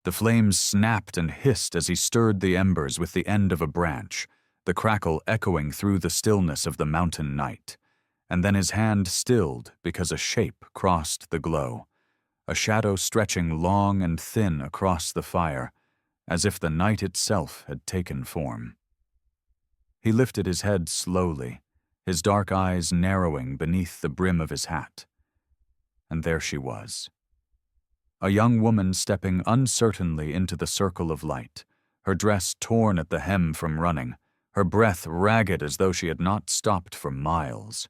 The flames snapped and hissed as he stirred the embers with the end of a branch, the crackle echoing through the stillness of the mountain night. And then his hand stilled because a shape crossed the glow, a shadow stretching long and thin across the fire, as if the night itself had taken form. He lifted his head slowly, his dark eyes narrowing beneath the brim of his hat. And there she was. A young woman stepping uncertainly into the circle of light, her dress torn at the hem from running, her breath ragged as though she had not stopped for miles.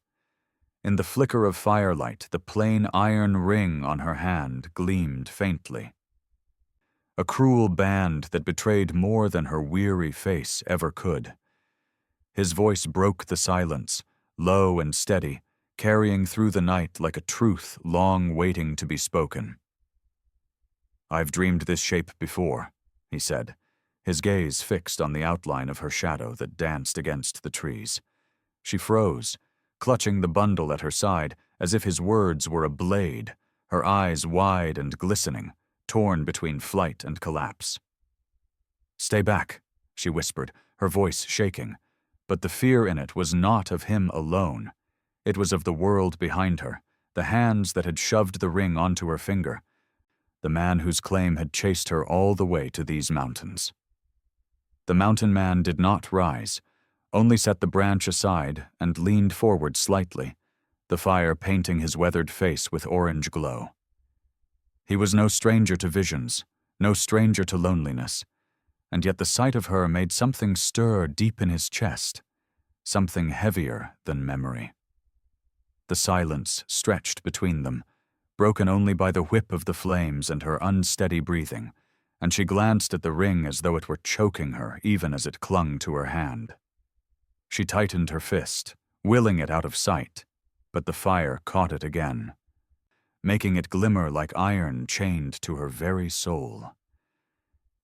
In the flicker of firelight, the plain iron ring on her hand gleamed faintly. A cruel band that betrayed more than her weary face ever could. His voice broke the silence, low and steady, carrying through the night like a truth long waiting to be spoken. "I've dreamed this shape before," he said, his gaze fixed on the outline of her shadow that danced against the trees. She froze, clutching the bundle at her side as if his words were a blade, her eyes wide and glistening, torn between flight and collapse. "Stay back," she whispered, her voice shaking, but the fear in it was not of him alone. It was of the world behind her, the hands that had shoved the ring onto her finger, the man whose claim had chased her all the way to these mountains. The mountain man did not rise, only set the branch aside and leaned forward slightly, the fire painting his weathered face with orange glow. He was no stranger to visions, no stranger to loneliness, and yet the sight of her made something stir deep in his chest, something heavier than memory. The silence stretched between them, broken only by the whip of the flames and her unsteady breathing, and she glanced at the ring as though it were choking her even as it clung to her hand. She tightened her fist, willing it out of sight, but the fire caught it again, making it glimmer like iron chained to her very soul.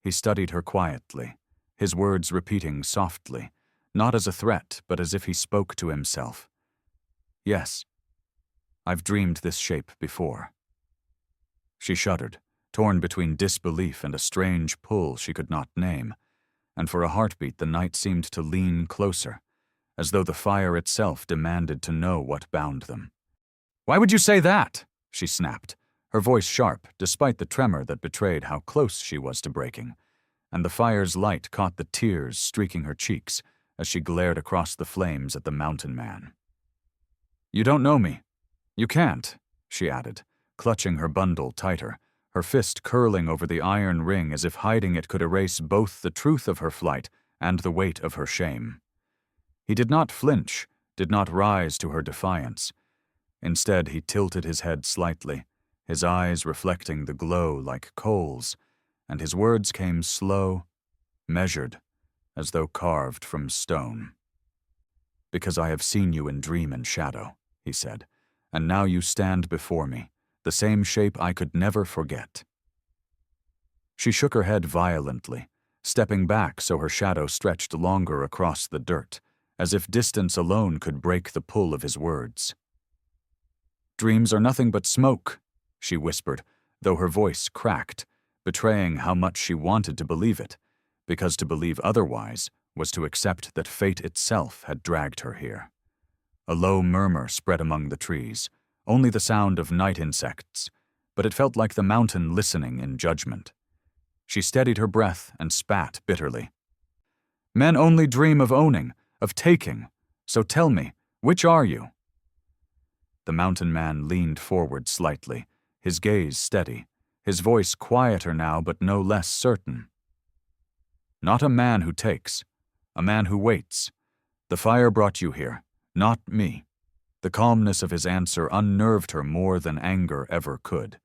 He studied her quietly, his words repeating softly, not as a threat, but as if he spoke to himself. "Yes, I've dreamed this shape before." She shuddered, torn between disbelief and a strange pull she could not name, and for a heartbeat the night seemed to lean closer, as though the fire itself demanded to know what bound them. "Why would you say that?" she snapped, her voice sharp despite the tremor that betrayed how close she was to breaking, and the fire's light caught the tears streaking her cheeks as she glared across the flames at the mountain man. "You don't know me. You can't," she added, clutching her bundle tighter, her fist curling over the iron ring as if hiding it could erase both the truth of her flight and the weight of her shame. He did not flinch, did not rise to her defiance. Instead, he tilted his head slightly, his eyes reflecting the glow like coals, and his words came slow, measured, as though carved from stone. "Because I have seen you in dream and shadow," he said, "and now you stand before me, the same shape I could never forget." She shook her head violently, stepping back so her shadow stretched longer across the dirt, as if distance alone could break the pull of his words. "Dreams are nothing but smoke," she whispered, though her voice cracked, betraying how much she wanted to believe it, because to believe otherwise was to accept that fate itself had dragged her here. A low murmur spread among the trees, only the sound of night insects, but it felt like the mountain listening in judgment. She steadied her breath and spat bitterly. "Men only dream of owning, of taking, so tell me, which are you?" The mountain man leaned forward slightly, his gaze steady, his voice quieter now but no less certain. "Not a man who takes, a man who waits. The fire brought you here, not me." The calmness of his answer unnerved her more than anger ever could,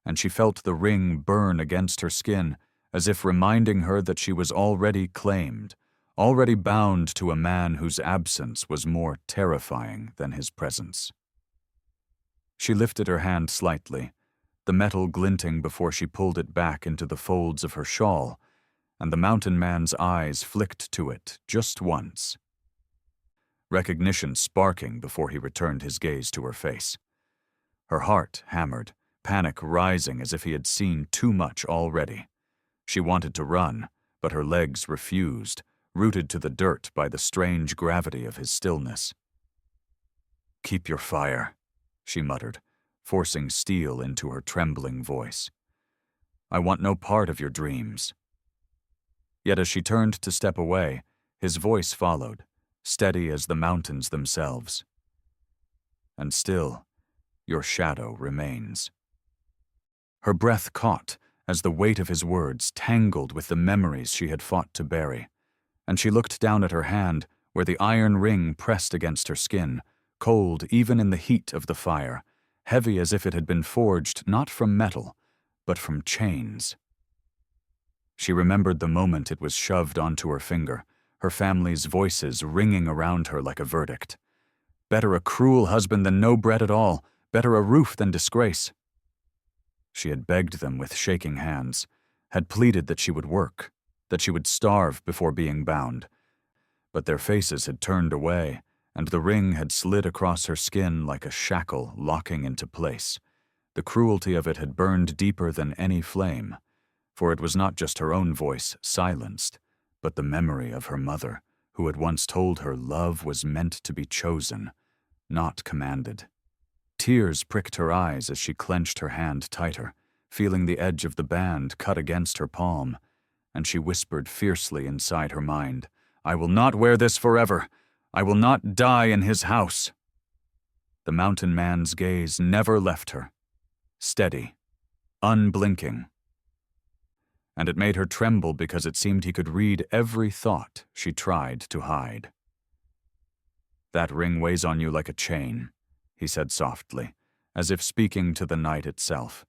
and she felt the ring burn against her skin as if reminding her that she was already claimed, already bound to a man whose absence was more terrifying than his presence. She lifted her hand slightly, the metal glinting before she pulled it back into the folds of her shawl, and the mountain man's eyes flicked to it just once. Recognition sparking before he returned his gaze to her face. Her heart hammered, panic rising as if he had seen too much already. She wanted to run, but her legs refused, rooted to the dirt by the strange gravity of his stillness. "Keep your fire," she muttered, forcing steel into her trembling voice. "I want no part of your dreams." Yet as she turned to step away, his voice followed, steady as the mountains themselves. "And still, your shadow remains." Her breath caught as the weight of his words tangled with the memories she had fought to bury, and she looked down at her hand where the iron ring pressed against her skin, cold even in the heat of the fire, heavy as if it had been forged not from metal, but from chains. She remembered the moment it was shoved onto her finger, her family's voices ringing around her like a verdict. Better a cruel husband than no bread at all, better a roof than disgrace. She had begged them with shaking hands, had pleaded that she would work, that she would starve before being bound. But their faces had turned away, and the ring had slid across her skin like a shackle locking into place. The cruelty of it had burned deeper than any flame, for it was not just her own voice silenced, but the memory of her mother, who had once told her love was meant to be chosen, not commanded. Tears pricked her eyes as she clenched her hand tighter, feeling the edge of the band cut against her palm, and she whispered fiercely inside her mind, "I will not wear this forever. I will not die in his house." The mountain man's gaze never left her, steady, unblinking. And it made her tremble because it seemed he could read every thought she tried to hide. "That ring weighs on you like a chain," he said softly, as if speaking to the night itself.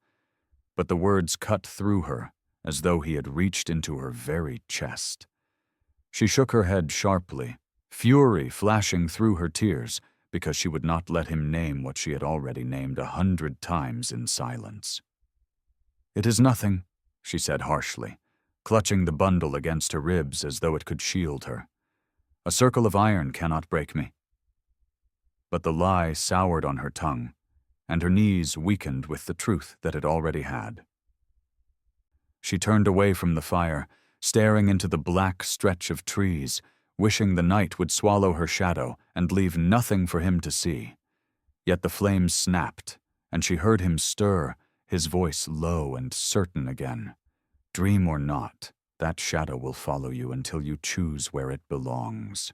But the words cut through her, as though he had reached into her very chest. She shook her head sharply, fury flashing through her tears, because she would not let him name what she had already named 100 times in silence. "It is nothing," she said harshly, clutching the bundle against her ribs as though it could shield her. "A circle of iron cannot break me." But the lie soured on her tongue, and her knees weakened with the truth that it already had. She turned away from the fire, staring into the black stretch of trees, wishing the night would swallow her shadow and leave nothing for him to see. Yet the flames snapped, and she heard him stir, his voice low and certain again. "Dream or not, that shadow will follow you until you choose where it belongs."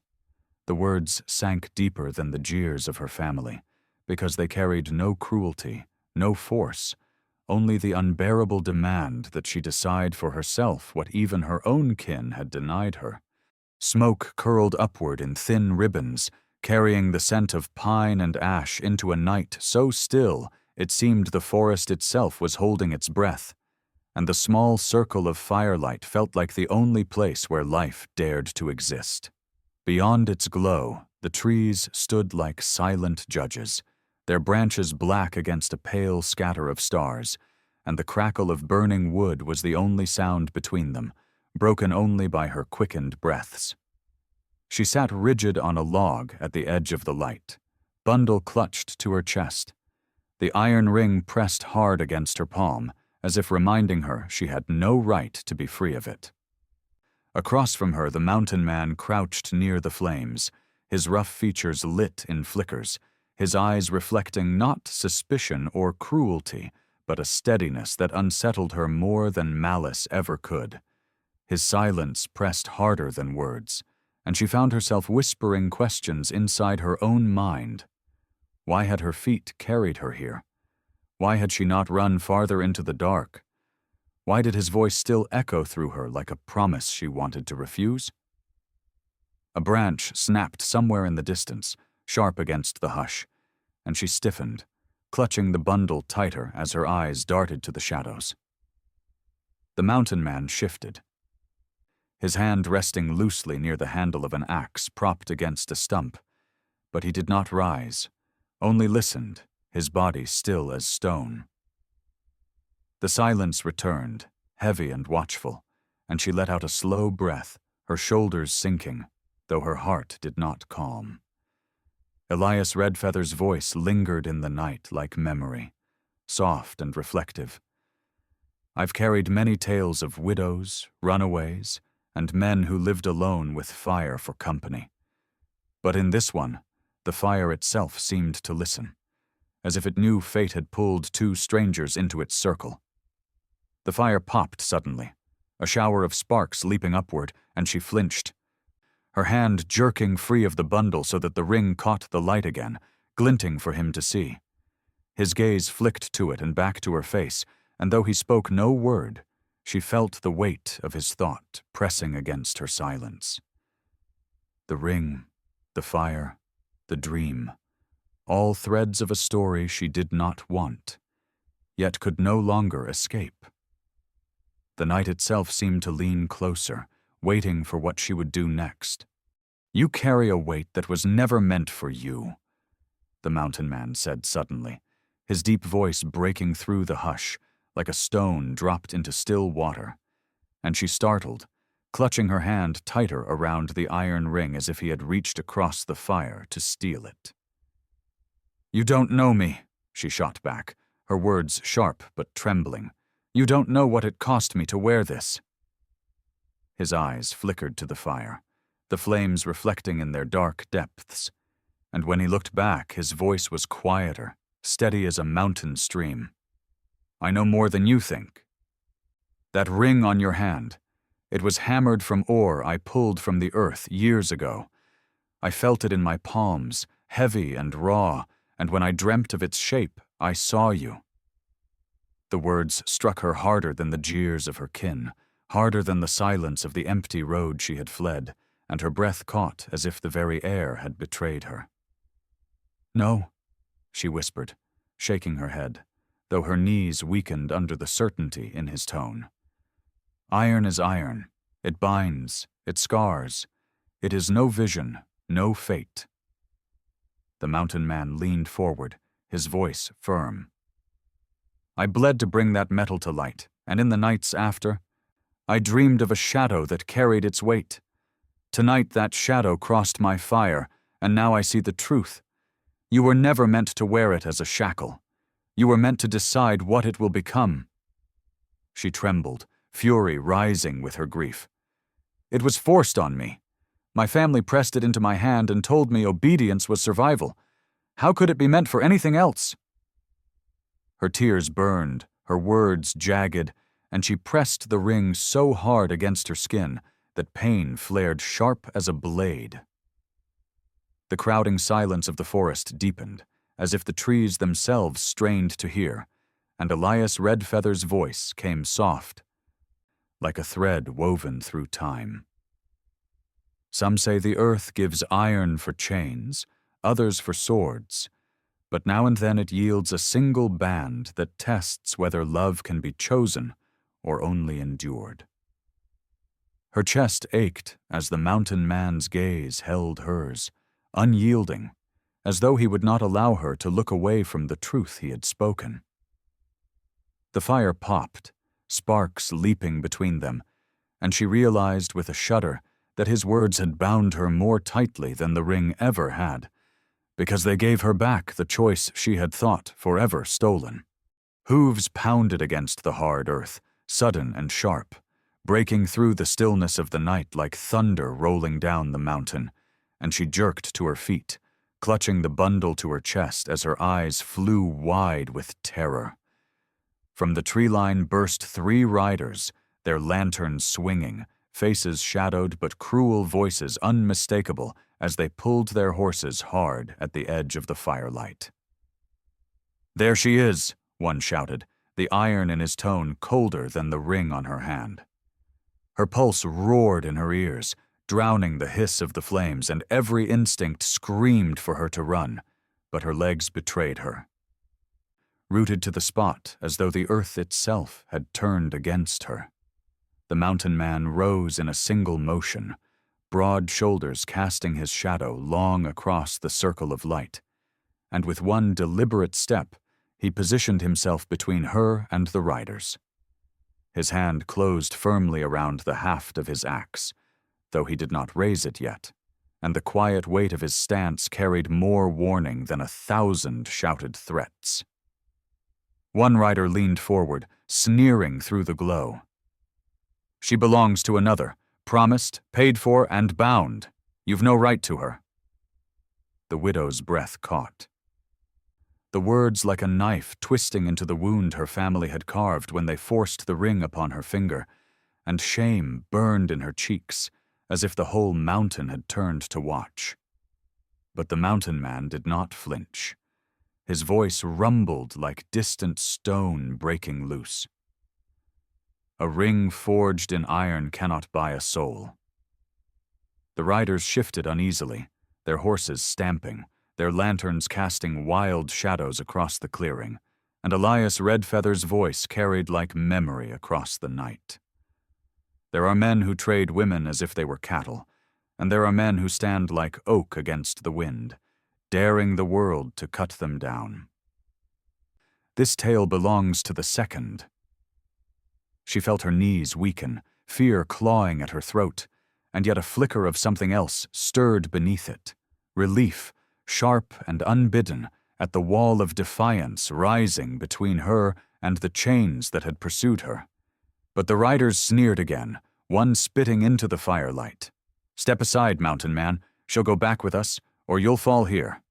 The words sank deeper than the jeers of her family, because they carried no cruelty, no force, only the unbearable demand that she decide for herself what even her own kin had denied her. Smoke curled upward in thin ribbons, carrying the scent of pine and ash into a night so still it seemed the forest itself was holding its breath, and the small circle of firelight felt like the only place where life dared to exist. Beyond its glow, the trees stood like silent judges, their branches black against a pale scatter of stars, and the crackle of burning wood was the only sound between them, broken only by her quickened breaths. She sat rigid on a log at the edge of the light, bundle clutched to her chest. The iron ring pressed hard against her palm, as if reminding her she had no right to be free of it. Across from her, the mountain man crouched near the flames, his rough features lit in flickers, his eyes reflecting not suspicion or cruelty, but a steadiness that unsettled her more than malice ever could. His silence pressed harder than words, and she found herself whispering questions inside her own mind. Why had her feet carried her here? Why had she not run farther into the dark? Why did his voice still echo through her like a promise she wanted to refuse? A branch snapped somewhere in the distance, sharp against the hush, and she stiffened, clutching the bundle tighter as her eyes darted to the shadows. The mountain man shifted, his hand resting loosely near the handle of an axe propped against a stump, but he did not rise, only listened, his body still as stone. The silence returned, heavy and watchful, and she let out a slow breath, her shoulders sinking, though her heart did not calm. Elias Redfeather's voice lingered in the night like memory, soft and reflective. I've carried many tales of widows, runaways, and men who lived alone with fire for company. But in this one, the fire itself seemed to listen, as if it knew fate had pulled two strangers into its circle. The fire popped suddenly, a shower of sparks leaping upward, and she flinched, her hand jerking free of the bundle so that the ring caught the light again, glinting for him to see. His gaze flicked to it and back to her face, and though he spoke no word, she felt the weight of his thought pressing against her silence. The ring, the fire, the dream, all threads of a story she did not want, yet could no longer escape. The night itself seemed to lean closer, waiting for what she would do next. "You carry a weight that was never meant for you," the mountain man said suddenly, his deep voice breaking through the hush, like a stone dropped into still water, and she startled, clutching her hand tighter around the iron ring as if he had reached across the fire to steal it. "You don't know me," she shot back, her words sharp but trembling. "You don't know what it cost me to wear this." His eyes flickered to the fire, the flames reflecting in their dark depths, and when he looked back, his voice was quieter, steady as a mountain stream. "I know more than you think. That ring on your hand, it was hammered from ore I pulled from the earth years ago. I felt it in my palms, heavy and raw, and when I dreamt of its shape, I saw you." The words struck her harder than the jeers of her kin, harder than the silence of the empty road she had fled, and her breath caught as if the very air had betrayed her. "No," she whispered, shaking her head, though her knees weakened under the certainty in his tone. "Iron is iron. It binds, it scars. It is no vision, no fate." The mountain man leaned forward, his voice firm. "I bled to bring that metal to light, and in the nights after, I dreamed of a shadow that carried its weight. Tonight that shadow crossed my fire, and now I see the truth. You were never meant to wear it as a shackle. You were meant to decide what it will become." She trembled, fury rising with her grief. "It was forced on me. My family pressed it into my hand and told me obedience was survival. How could it be meant for anything else?" Her tears burned, her words jagged, and she pressed the ring so hard against her skin that pain flared sharp as a blade. The crowding silence of the forest deepened, as if the trees themselves strained to hear, and Elias Redfeather's voice came soft, like a thread woven through time. "Some say the earth gives iron for chains, others for swords, but now and then it yields a single band that tests whether love can be chosen or only endured." Her chest ached as the mountain man's gaze held hers, unyielding, as though he would not allow her to look away from the truth he had spoken. The fire popped, sparks leaping between them, and she realized with a shudder that his words had bound her more tightly than the ring ever had, because they gave her back the choice she had thought forever stolen. Hooves pounded against the hard earth, sudden and sharp, breaking through the stillness of the night like thunder rolling down the mountain, and she jerked to her feet, clutching the bundle to her chest as her eyes flew wide with terror. From the tree line burst 3 riders, their lanterns swinging, faces shadowed but cruel voices unmistakable as they pulled their horses hard at the edge of the firelight. "There she is," one shouted, the iron in his tone colder than the ring on her hand. Her pulse roared in her ears, drowning the hiss of the flames, and every instinct screamed for her to run, but her legs betrayed her. Rooted to the spot as though the earth itself had turned against her, the mountain man rose in a single motion, broad shoulders casting his shadow long across the circle of light, and with one deliberate step, he positioned himself between her and the riders. His hand closed firmly around the haft of his axe, though he did not raise it yet, and the quiet weight of his stance carried more warning than 1,000 shouted threats. One rider leaned forward, sneering through the glow. "She belongs to another, promised, paid for, and bound. You've no right to her." The widow's breath caught. The words like a knife twisting into the wound her family had carved when they forced the ring upon her finger, and shame burned in her cheeks, as if the whole mountain had turned to watch. But the mountain man did not flinch. His voice rumbled like distant stone breaking loose. "A ring forged in iron cannot buy a soul." The riders shifted uneasily, their horses stamping, their lanterns casting wild shadows across the clearing, and Elias Redfeather's voice carried like memory across the night. "There are men who trade women as if they were cattle, and there are men who stand like oak against the wind, daring the world to cut them down. This tale belongs to the second." She felt her knees weaken, fear clawing at her throat, and yet a flicker of something else stirred beneath it. Relief, sharp and unbidden, at the wall of defiance rising between her and the chains that had pursued her. But the riders sneered again, one spitting into the firelight. "Step aside, mountain man. She'll go back with us, or you'll fall here."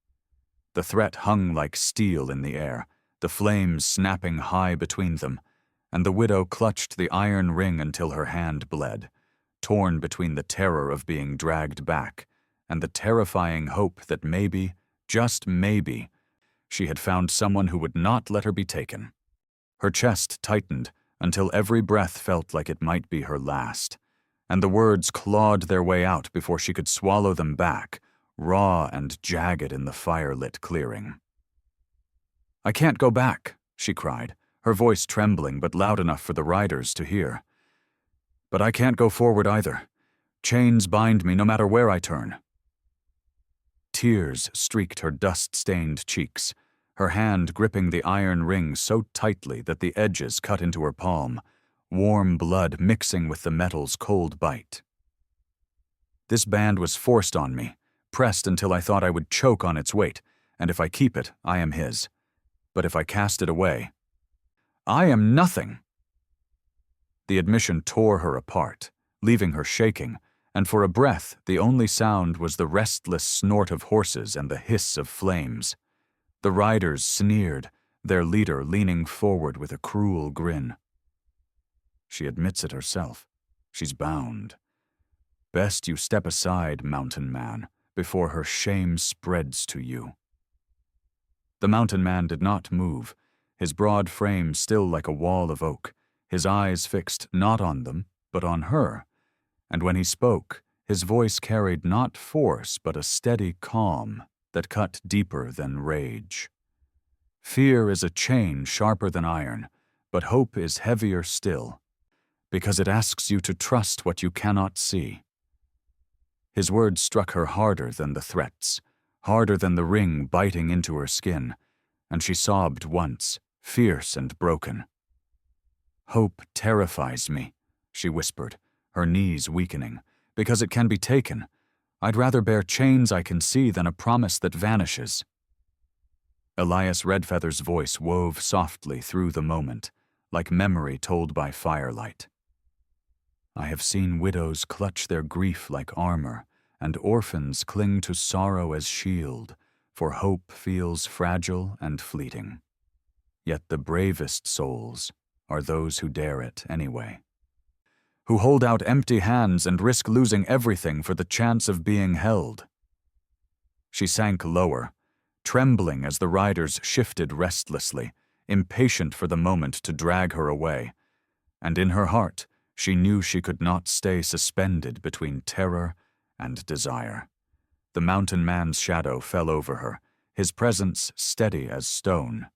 The threat hung like steel in the air, the flames snapping high between them, and the widow clutched the iron ring until her hand bled, torn between the terror of being dragged back and the terrifying hope that maybe, just maybe, she had found someone who would not let her be taken. Her chest tightened until every breath felt like it might be her last, and the words clawed their way out before she could swallow them back, raw and jagged in the fire-lit clearing. "I can't go back," she cried, her voice trembling but loud enough for the riders to hear. "But I can't go forward either. Chains bind me no matter where I turn." Tears streaked her dust-stained cheeks, her hand gripping the iron ring so tightly that the edges cut into her palm, warm blood mixing with the metal's cold bite. "This band was forced on me, pressed until I thought I would choke on its weight, and if I keep it, I am his. But if I cast it away, I am nothing." The admission tore her apart, leaving her shaking, and for a breath the only sound was the restless snort of horses and the hiss of flames. The riders sneered, their leader leaning forward with a cruel grin. "She admits it herself. She's bound. Best you step aside, mountain man, before her shame spreads to you." The mountain man did not move, his broad frame still like a wall of oak, his eyes fixed not on them, but on her, and when he spoke, his voice carried not force but a steady calm that cut deeper than rage. "Fear is a chain sharper than iron, but hope is heavier still, because it asks you to trust what you cannot see." His words struck her harder than the threats, harder than the ring biting into her skin, and she sobbed once, fierce and broken. "Hope terrifies me," she whispered, her knees weakening, "because it can be taken. I'd rather bear chains I can see than a promise that vanishes." Elias Redfeather's voice wove softly through the moment, like memory told by firelight. "I have seen widows clutch their grief like armor, and orphans cling to sorrow as shield, for hope feels fragile and fleeting. Yet the bravest souls are those who dare it anyway, who hold out empty hands and risk losing everything for the chance of being held." She sank lower, trembling as the riders shifted restlessly, impatient for the moment to drag her away, and in her heart she knew she could not stay suspended between terror and desire. The mountain man's shadow fell over her, his presence steady as stone,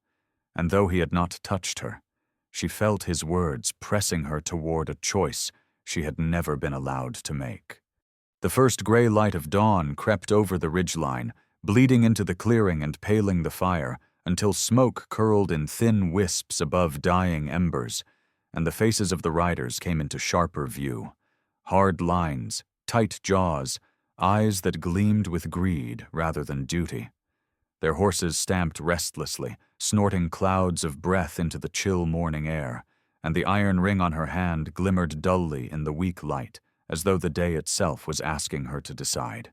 and though he had not touched her, she felt his words pressing her toward a choice she had never been allowed to make. The first gray light of dawn crept over the ridgeline, bleeding into the clearing and paling the fire until smoke curled in thin wisps above dying embers, and the faces of the riders came into sharper view. Hard lines, tight jaws, eyes that gleamed with greed rather than duty. Their horses stamped restlessly, snorting clouds of breath into the chill morning air, and the iron ring on her hand glimmered dully in the weak light, as though the day itself was asking her to decide.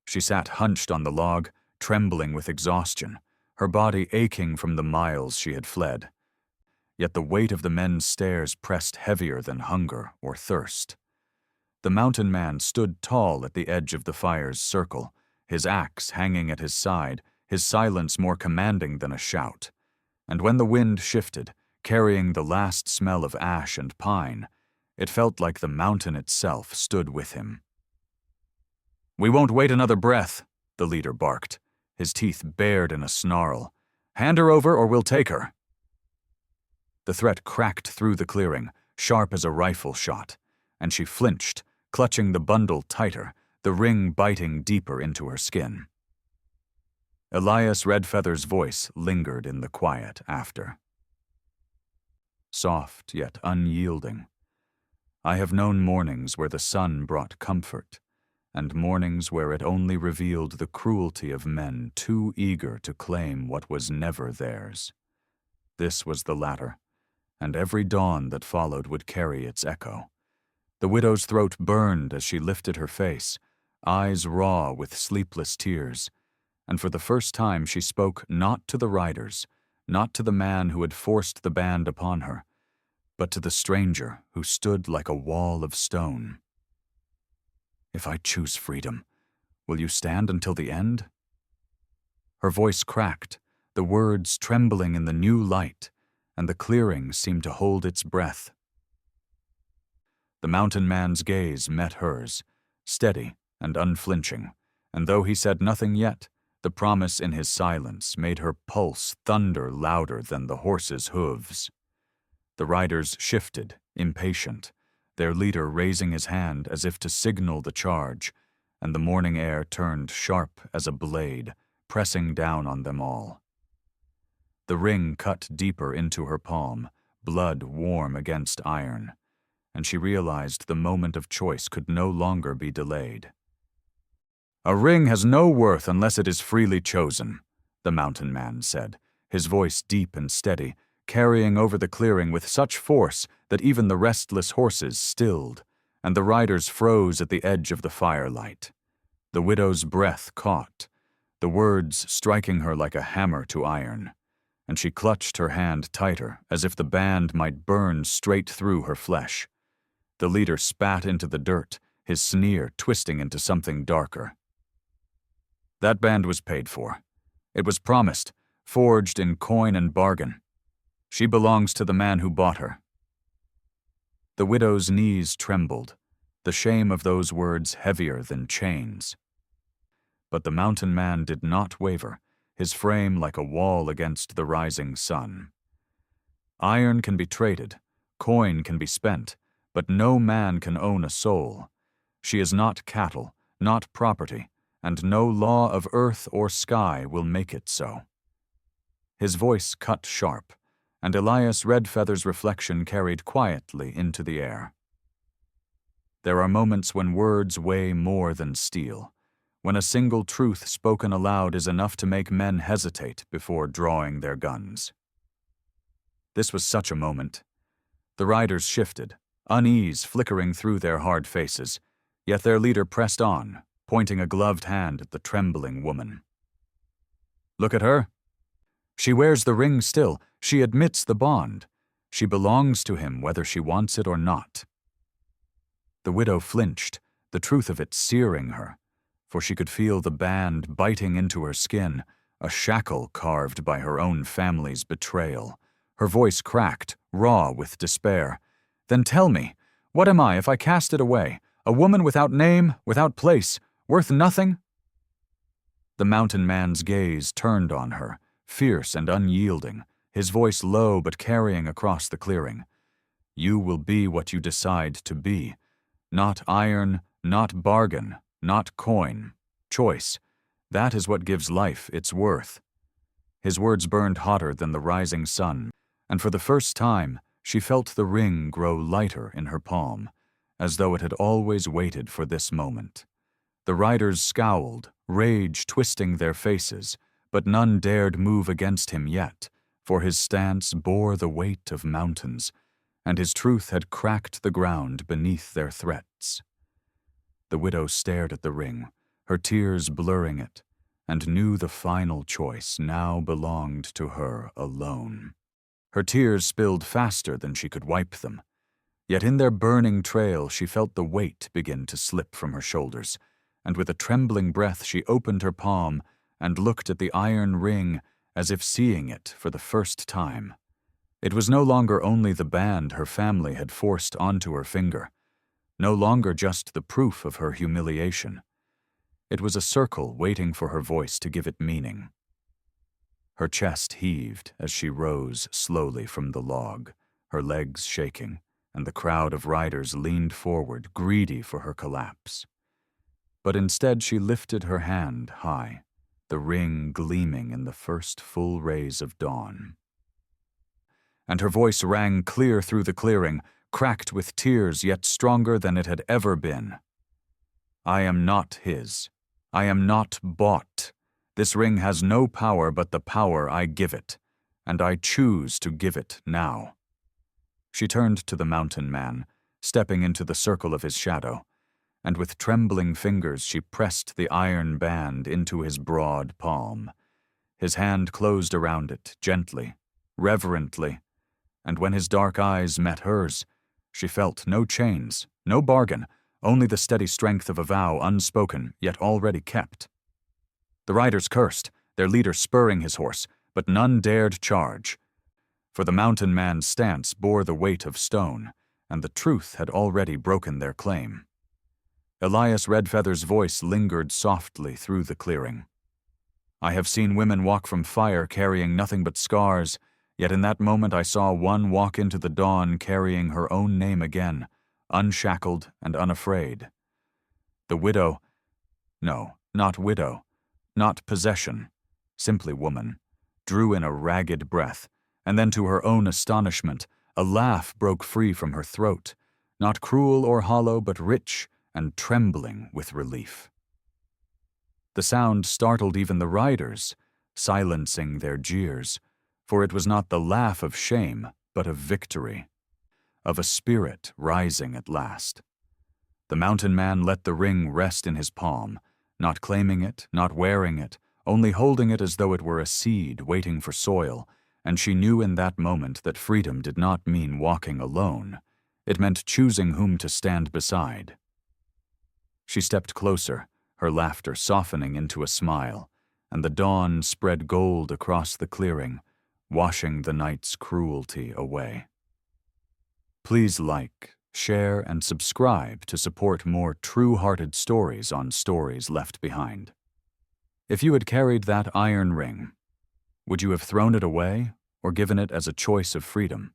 She sat hunched on the log, trembling with exhaustion, her body aching from the miles she had fled. Yet the weight of the men's stares pressed heavier than hunger or thirst. The mountain man stood tall at the edge of the fire's circle, his axe hanging at his side, his silence more commanding than a shout. And when the wind shifted, carrying the last smell of ash and pine, it felt like the mountain itself stood with him. "We won't wait another breath," the leader barked, his teeth bared in a snarl. "Hand her over or we'll take her." The threat cracked through the clearing, sharp as a rifle shot, and she flinched, clutching the bundle tighter, the ring biting deeper into her skin. Elias Redfeather's voice lingered in the quiet after. Soft yet unyielding. I have known mornings where the sun brought comfort, and mornings where it only revealed the cruelty of men too eager to claim what was never theirs. This was the latter, and every dawn that followed would carry its echo. The widow's throat burned as she lifted her face, eyes raw with sleepless tears, and for the first time she spoke not to the riders, not to the man who had forced the band upon her, but to the stranger who stood like a wall of stone. "If I choose freedom, will you stand until the end?" Her voice cracked, the words trembling in the new light, and the clearing seemed to hold its breath. The mountain man's gaze met hers, steady and unflinching, and though he said nothing yet, the promise in his silence made her pulse thunder louder than the horse's hooves. The riders shifted, impatient, their leader raising his hand as if to signal the charge, and the morning air turned sharp as a blade, pressing down on them all. The ring cut deeper into her palm, blood warm against iron, and she realized the moment of choice could no longer be delayed. "A ring has no worth unless it is freely chosen," the mountain man said, his voice deep and steady, carrying over the clearing with such force that even the restless horses stilled, and the riders froze at the edge of the firelight. The widow's breath caught, the words striking her like a hammer to iron, and she clutched her hand tighter as if the band might burn straight through her flesh. The leader spat into the dirt, his sneer twisting into something darker. "That band was paid for. It was promised, forged in coin and bargain. She belongs to the man who bought her." The widow's knees trembled, the shame of those words heavier than chains. But the mountain man did not waver, his frame like a wall against the rising sun. "Iron can be traded, coin can be spent, but no man can own a soul. She is not cattle, not property, and no law of earth or sky will make it so." His voice cut sharp, and Elias Redfeather's reflection carried quietly into the air. There are moments when words weigh more than steel, when a single truth spoken aloud is enough to make men hesitate before drawing their guns. This was such a moment. The riders shifted, unease flickering through their hard faces, yet their leader pressed on, pointing a gloved hand at the trembling woman. "Look at her. She wears the ring still. She admits the bond. She belongs to him whether she wants it or not." The widow flinched, the truth of it searing her, for she could feel the band biting into her skin, a shackle carved by her own family's betrayal. Her voice cracked, raw with despair. "Then tell me, what am I if I cast it away? A woman without name, without place, worth nothing?" The mountain man's gaze turned on her, fierce and unyielding, his voice low but carrying across the clearing. "You will be what you decide to be. Not iron, not bargain, not coin. Choice. That is what gives life its worth." His words burned hotter than the rising sun, and for the first time she felt the ring grow lighter in her palm, as though it had always waited for this moment. The riders scowled, rage twisting their faces, but none dared move against him yet, for his stance bore the weight of mountains, and his truth had cracked the ground beneath their threats. The widow stared at the ring, her tears blurring it, and knew the final choice now belonged to her alone. Her tears spilled faster than she could wipe them, yet in their burning trail she felt the weight begin to slip from her shoulders, and with a trembling breath she opened her palm and looked at the iron ring as if seeing it for the first time. It was no longer only the band her family had forced onto her finger, no longer just the proof of her humiliation. It was a circle waiting for her voice to give it meaning. Her chest heaved as she rose slowly from the log, her legs shaking, and the crowd of riders leaned forward, greedy for her collapse. But instead she lifted her hand high, the ring gleaming in the first full rays of dawn. And her voice rang clear through the clearing, cracked with tears yet stronger than it had ever been. I am not his. I am not bought. This ring has no power but the power I give it, and I choose to give it now. She turned to the mountain man, stepping into the circle of his shadow, and with trembling fingers she pressed the iron band into his broad palm. His hand closed around it, gently, reverently, and when his dark eyes met hers, she felt no chains, no bargain, only the steady strength of a vow unspoken yet already kept. The riders cursed, their leader spurring his horse, but none dared charge, for the mountain man's stance bore the weight of stone, and the truth had already broken their claim. Elias Redfeather's voice lingered softly through the clearing. I have seen women walk from fire carrying nothing but scars, yet in that moment I saw one walk into the dawn carrying her own name again, unshackled and unafraid. The widow, no, not widow, not possession, simply woman, drew in a ragged breath, and then to her own astonishment, a laugh broke free from her throat, not cruel or hollow but rich and trembling with relief. The sound startled even the riders, silencing their jeers, for it was not the laugh of shame, but of victory, of a spirit rising at last. The mountain man let the ring rest in his palm, not claiming it, not wearing it, only holding it as though it were a seed waiting for soil, and she knew in that moment that freedom did not mean walking alone. It meant choosing whom to stand beside. She stepped closer, her laughter softening into a smile, and the dawn spread gold across the clearing, washing the night's cruelty away. Please like, share, and subscribe to support more true-hearted stories on Stories Left Behind. If you had carried that iron ring, would you have thrown it away or given it as a choice of freedom?